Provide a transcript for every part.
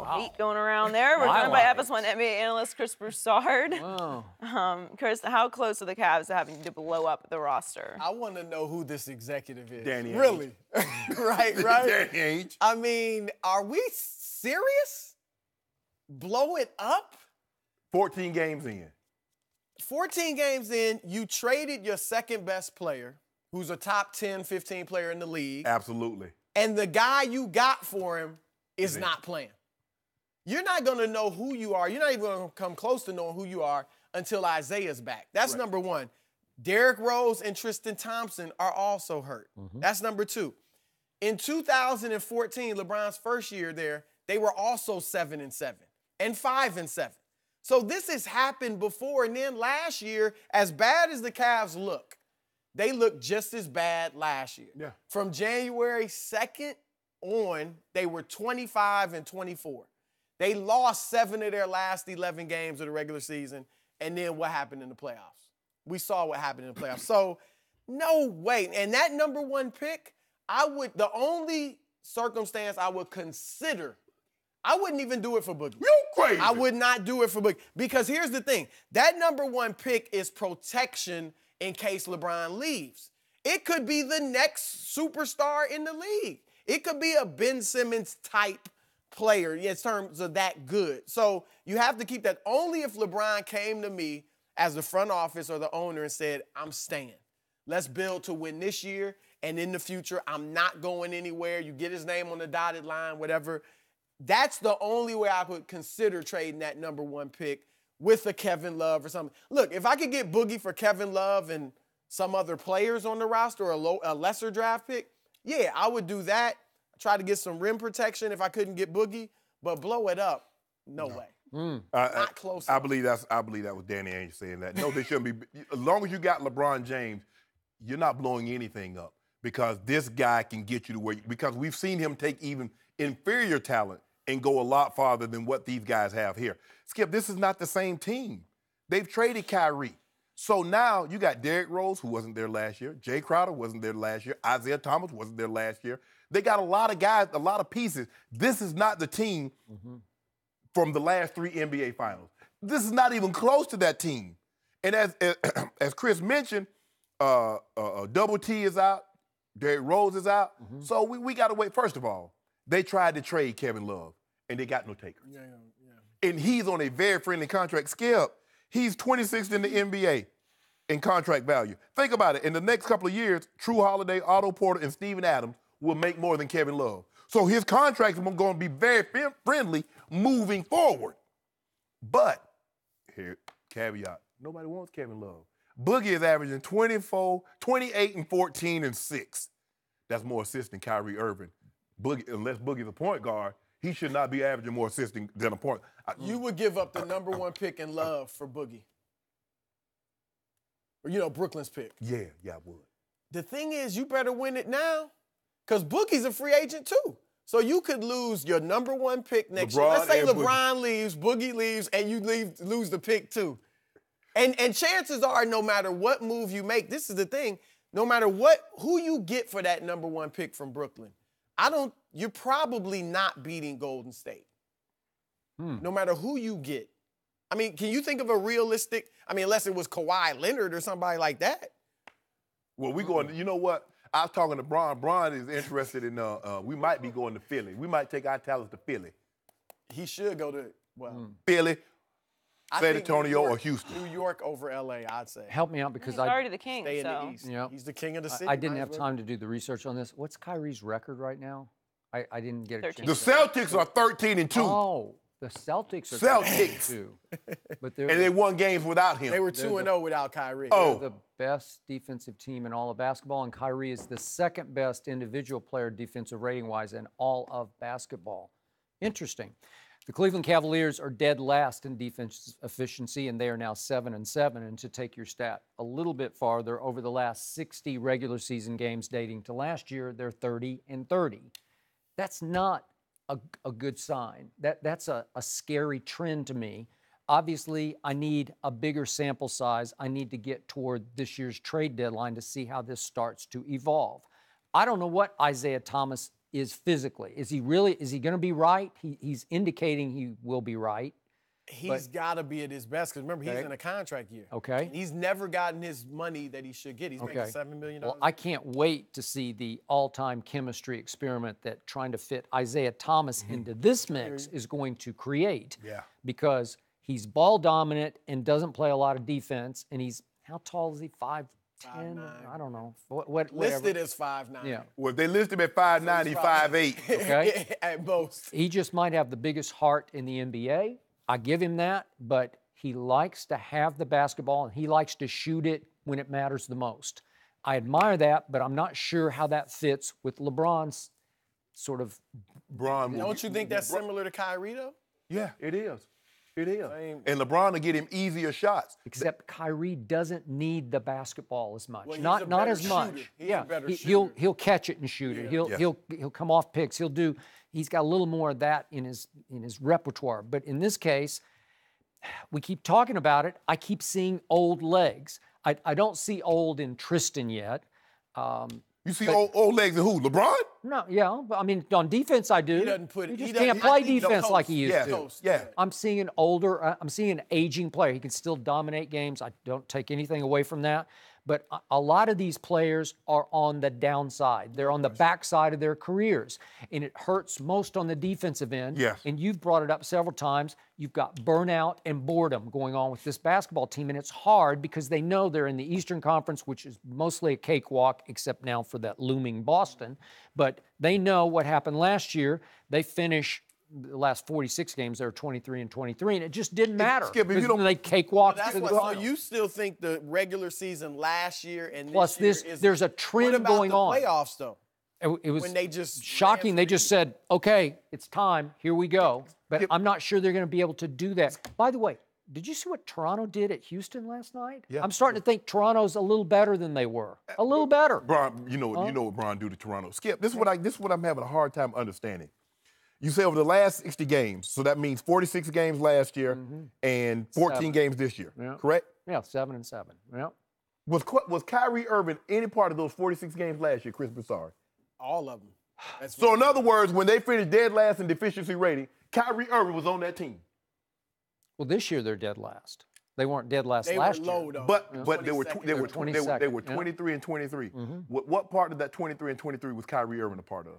hate going around there. We're joined by FS1 NBA analyst Chris Broussard. Wow. Chris, how close are the Cavs to having to blow up the roster? I want to know who this executive is. Danny Ainge. Really? right? Danny Ainge. I mean, are we serious? Blow it up? 14 games in. 14 games in, you traded your second best player, who's a top 10, 15 player in the league. Absolutely. And the guy you got for him is not playing. You're not going to know who you are. You're not even going to come close to knowing who you are until Isaiah's back. That's number one. Derrick Rose and Tristan Thompson are also hurt. That's number two. In 2014, LeBron's first year there, they were also 7-7 and 5-7. So this has happened before. And then last year, as bad as the Cavs look, they looked just as bad last year. Yeah. From January 2nd on, they were 25-24. They lost 7 of their last 11 games of the regular season. And then what happened in the playoffs? We saw what happened in the playoffs. So no way. And that number one pick, the only circumstance I would consider, I wouldn't even do it for Boogie. You crazy. I would not do it for Boogie. Because here's the thing. That number one pick is protection in case LeBron leaves. It could be the next superstar in the league. It could be a Ben Simmons type player in terms of that good. So you have to keep that. Only if LeBron came to me as the front office or the owner and said, I'm staying. Let's build to win this year, and in the future, I'm not going anywhere. You get his name on the dotted line, whatever. That's the only way I would consider trading that number one pick with a Kevin Love or something. Look, if I could get Boogie for Kevin Love and some other players on the roster or a lesser draft pick, yeah, I would do that. Try to get some rim protection if I couldn't get Boogie, but blow it up, no way. Not close. I believe that was Danny Ainge saying that. No, they shouldn't be. As long as you got LeBron James, you're not blowing anything up because this guy can get you to where. Because we've seen him take even inferior talent and go a lot farther than what these guys have here. Skip, this is not the same team. They've traded Kyrie. So now you got Derrick Rose, who wasn't there last year. Jay Crowder wasn't there last year. Isaiah Thomas wasn't there last year. They got a lot of guys, a lot of pieces. This is not the team from the last 3 NBA finals. This is not even close to that team. And as Chris mentioned, Double T is out. Derrick Rose is out. So we got to wait. First of all, they tried to trade Kevin Love, and they got no takers. And he's on a very friendly contract. Skip, he's 26th in the NBA in contract value. Think about it. In the next couple of years, True Holiday, Otto Porter, and Steven Adams will make more than Kevin Love. So his contract is going to be very friendly moving forward. But, here, caveat, nobody wants Kevin Love. Boogie is averaging 24, 28, and 14, and 6. That's more assists than Kyrie Irving. Boogie, unless Boogie's a point guard, he should not be averaging more assists than a point. You would give up the number one pick in Love for Boogie. Or, Brooklyn's pick. Yeah, I would. The thing is, you better win it now. Because Boogie's a free agent, too. So you could lose your number one pick next year. Let's say LeBron leaves, Boogie leaves, and you lose the pick, too. And chances are, no matter what move you make, this is the thing, no matter who you get for that number one pick from Brooklyn, you're probably not beating Golden State. No matter who you get. I mean, can you think of a realistic, unless it was Kawhi Leonard or somebody like that? Well, you know what? I was talking to Bron. Bron is interested in, we might be going to Philly. We might take our talents to Philly. He should go to, Philly, San Antonio, or Houston. New York over L.A., I'd say. Help me out because he's already the king, stay so. in the East. Yep. He's the king of the city. I didn't have time to do the research on this. What's Kyrie's record right now? I didn't get a chance. The Celtics are 13-2. Oh, the Celtics are 13-2. But and they won games without him. They were 2-0 without Kyrie. They're the best defensive team in all of basketball, and Kyrie is the second best individual player defensive rating-wise in all of basketball. Interesting. The Cleveland Cavaliers are dead last in defense efficiency, and they are now 7-7. And to take your stat a little bit farther, over the last 60 regular season games dating to last year, they're 30-30. That's not a good sign. That's a scary trend to me. Obviously, I need a bigger sample size. I need to get toward this year's trade deadline to see how this starts to evolve. I don't know what Isaiah Thomas is physically. Is he going to be right? He's indicating he will be right. He's got to be at his best because remember, he's in a contract year. Okay. He's never gotten his money that he should get. He's making $7 million. Well, I can't wait to see the all-time chemistry experiment that trying to fit Isaiah Thomas into this mix is going to create. Yeah. Because he's ball dominant and doesn't play a lot of defense, and he's how tall is he? 5'10"? I don't know. What listed as 5'9". Yeah. Well, if they list him at 5'9", he's 5'8". Okay. At most. He just might have the biggest heart in the NBA. I give him that, but he likes to have the basketball and he likes to shoot it when it matters the most. I admire that, but I'm not sure how that fits with LeBron's sort of. Don't you think that's similar to Kyrie, though? Yeah, it is. It is. And LeBron will get him easier shots. Except Kyrie doesn't need the basketball as much. Well, not as much. Shooter. He's a better he'll shooter. catch it and shoot it. He'll come off picks. He's got a little more of that in his repertoire. But in this case, we keep talking about it. I keep seeing old legs. I don't see old in Tristan yet. You see old legs in who? LeBron? No, yeah. But I mean, on defense, I do. He doesn't put it. He just can't play defense like he used to. Yeah. I'm seeing I'm seeing an aging player. He can still dominate games. I don't take anything away from that. But a lot of these players are on the downside. They're on the backside of their careers. And it hurts most on the defensive end. Yes. And you've brought it up several times. You've got burnout and boredom going on with this basketball team. And it's hard because they know they're in the Eastern Conference, which is mostly a cakewalk, except now for that looming Boston. But they know what happened last year. They finish the last 46 games, they were 23-23, and it just didn't matter. Skip, if you don't, they cakewalked That's to the what, so final. you still think the regular season last year and Plus this year is, there's a trend what about going the on. Playoffs, though? It was when they just shocking. They just said, okay, it's time. Here we go. But I'm not sure they're going to be able to do that. By the way, did you see what Toronto did at Houston last night? Yeah. I'm starting to think Toronto's a little better than they were. A little better. Bron, you know what Bron do to Toronto. Skip, this is what I'm having a hard time understanding. You say over the last 60 games, so that means 46 games last year and 14 games this year, correct? Yeah, 7 and 7. Yeah. Was Kyrie Irving any part of those 46 games last year, Chris Broussard? all of them. So in other words, when they finished dead last in deficiency rating, Kyrie Irving was on that team. Well, this year they're dead last. They weren't dead last They last were year. low, though. But they were 22nd, 23 and 23. What part of that 23 and 23 was Kyrie Irving a part of?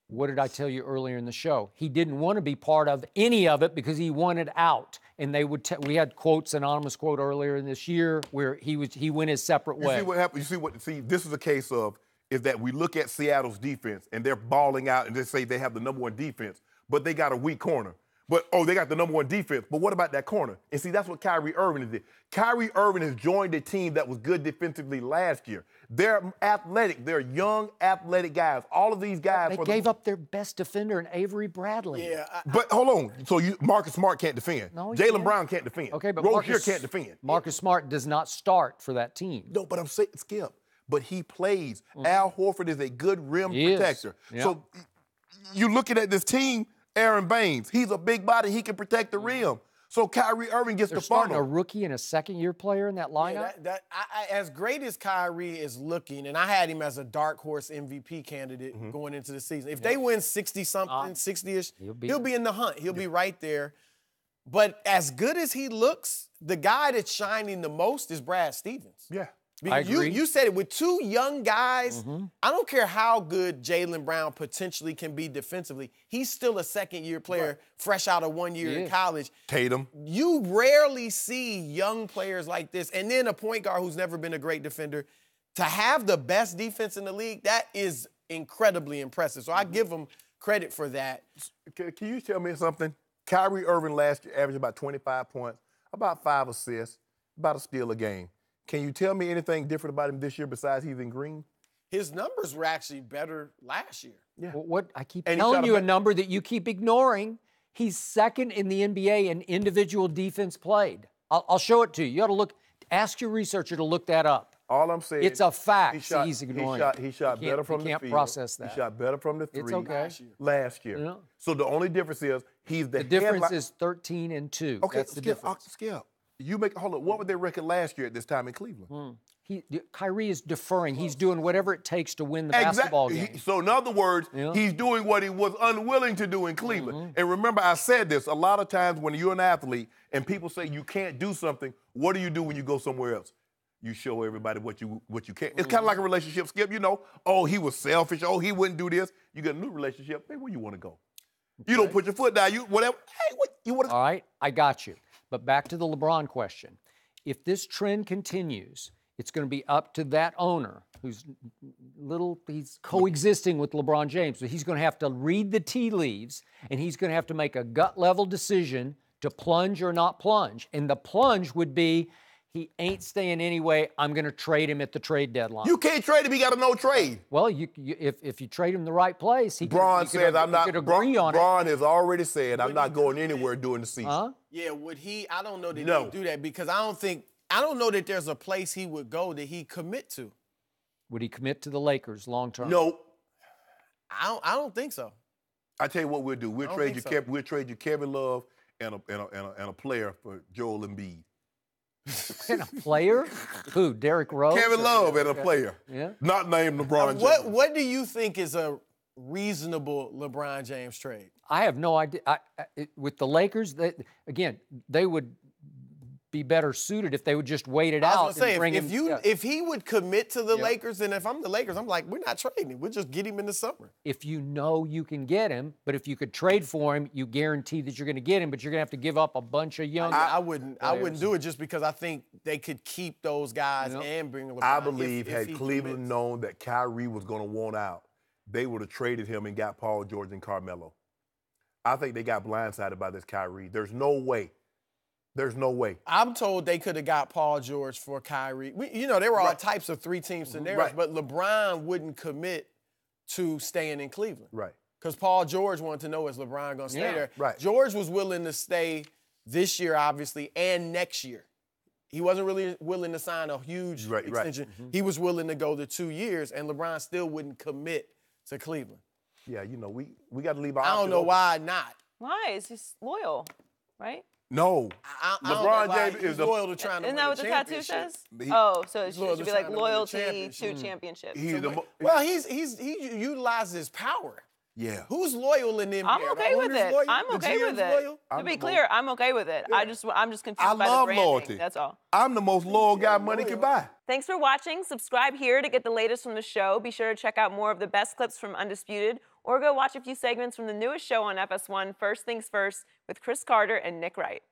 What did I tell you earlier in the show? He didn't want to be part of any of it because he wanted out. And they would. We had quotes, anonymous quote earlier in this year where he went his separate way. You see what happened? This is a case of is that we look at Seattle's defense and they're balling out and they say they have the number one defense, but they got a weak corner. But, they got the number one defense. But what about that corner? And see, that's what Kyrie Irving did. Kyrie Irving has joined a team that was good defensively last year. They're athletic. They're young, athletic guys. All of these guys. They gave up their best defender in Avery Bradley. Yeah. But hold on. So Marcus Smart can't defend. No, he Jalen can't. Brown can't defend. Okay, but Rozier can't defend. Marcus Smart does not start for that team. No, but I'm saying, Skip, but he plays. Al Horford is a good rim protector. Yeah. So you're looking at this team, Aaron Baines. He's a big body. He can protect the rim. So Kyrie Irving gets They're the starting funnel. a rookie and a second-year player in that lineup. Yeah, as great as Kyrie is looking, and I had him as a dark horse MVP candidate going into the season. If they win 60-something, 60-ish, he'll be in the hunt. He'll be right there. But as good as he looks, the guy that's shining the most is Brad Stevens. Yeah. I agree. You said it, with two young guys, I don't care how good Jalen Brown potentially can be defensively. He's still a second-year player, fresh out of 1 year in college. Tatum. You rarely see young players like this, and then a point guard who's never been a great defender. To have the best defense in the league, that is incredibly impressive. So I give him credit for that. Can you tell me something? Kyrie Irving last year averaged about 25 points, about 5 assists, about a steal a game. Can you tell me anything different about him this year besides he's in green? His numbers were actually better last year. Yeah. What I keep telling you a number that you keep ignoring. He's second in the NBA in individual defense played. I'll show it to you. You ought to look. Ask your researcher to look that up. All I'm saying, it's a fact. He's ignoring. He shot better from the field. He can't process that. He shot better from the three. It's okay. Last year. Yeah. So the only difference is he's the difference is 13 and 2. Okay, that's the difference. Skip. You make hold on. What was their record last year at this time in Cleveland? Kyrie is deferring. He's doing whatever it takes to win the basketball game. So in other words, he's doing what he was unwilling to do in Cleveland. And remember, I said this, a lot of times when you're an athlete and people say you can't do something, what do you do when you go somewhere else? You show everybody what you can. It's kind of like a relationship, Skip. You know, oh, he was selfish. Oh, he wouldn't do this. You get a new relationship. Hey, where you want to go? Okay. You don't put your foot down. You whatever. Hey, what you want to? All right, I got you. But back to the LeBron question. If this trend continues, it's going to be up to that owner he's coexisting with LeBron James. So he's going to have to read the tea leaves, and he's going to have to make a gut-level decision to plunge or not plunge. And the plunge would be, he ain't staying anyway. I'm going to trade him at the trade deadline. You can't trade him. He got a no trade. Well, if you trade him the right place, he could agree on it. Bron has already said, I'm not going anywhere during the season. Huh? Yeah, would he? I don't know that he would do that because I don't know that there's a place he would go that he commit to. Would he commit to the Lakers long term? No. I don't think so. I tell you what we'll do. We'll trade you Kevin Love and a player for Joel Embiid. And a player? Who? Derrick Rose? Kevin Love and a player. Yeah. Not named LeBron James. What do you think is a reasonable LeBron James trade? I have no idea. With the Lakers, they would be better suited if they would just wait it out. I was going to say, if he would commit to the Lakers, and if I'm the Lakers, I'm like, we're not trading him. We'll just get him in the summer. If you know you can get him, but if you could trade for him, you guarantee that you're going to get him, but you're going to have to give up a bunch of young I wouldn't do it just because I think they could keep those guys and bring LeBron. I believe had Cleveland known that Kyrie was going to want out, they would have traded him and got Paul George and Carmelo. I think they got blindsided by this Kyrie. There's no way. There's no way. I'm told they could have got Paul George for Kyrie. There were all types of three-team scenarios, but LeBron wouldn't commit to staying in Cleveland. Right. Because Paul George wanted to know, is LeBron going to stay there? Right. George was willing to stay this year, obviously, and next year. He wasn't really willing to sign a huge extension. Mm-hmm. He was willing to go to 2 years, and LeBron still wouldn't commit to Cleveland. Yeah, we got to leave our I don't know why not. Why? He's just loyal, right? No. LeBron James is loyal to trying to win Isn't that what the tattoo says? So it should be like loyalty to championship. He utilizes his power. Yeah. Who's loyal in the NBA? I'm okay with it. I'm okay with it. To be clear, I'm okay with it. I'm just confused by the branding. Loyalty. That's all. I'm the most loyal guy money can buy. Thanks for watching. Subscribe here to get the latest from the show. Be sure to check out more of the best clips from Undisputed, or go watch a few segments from the newest show on FS1, First Things First, with Chris Carter and Nick Wright.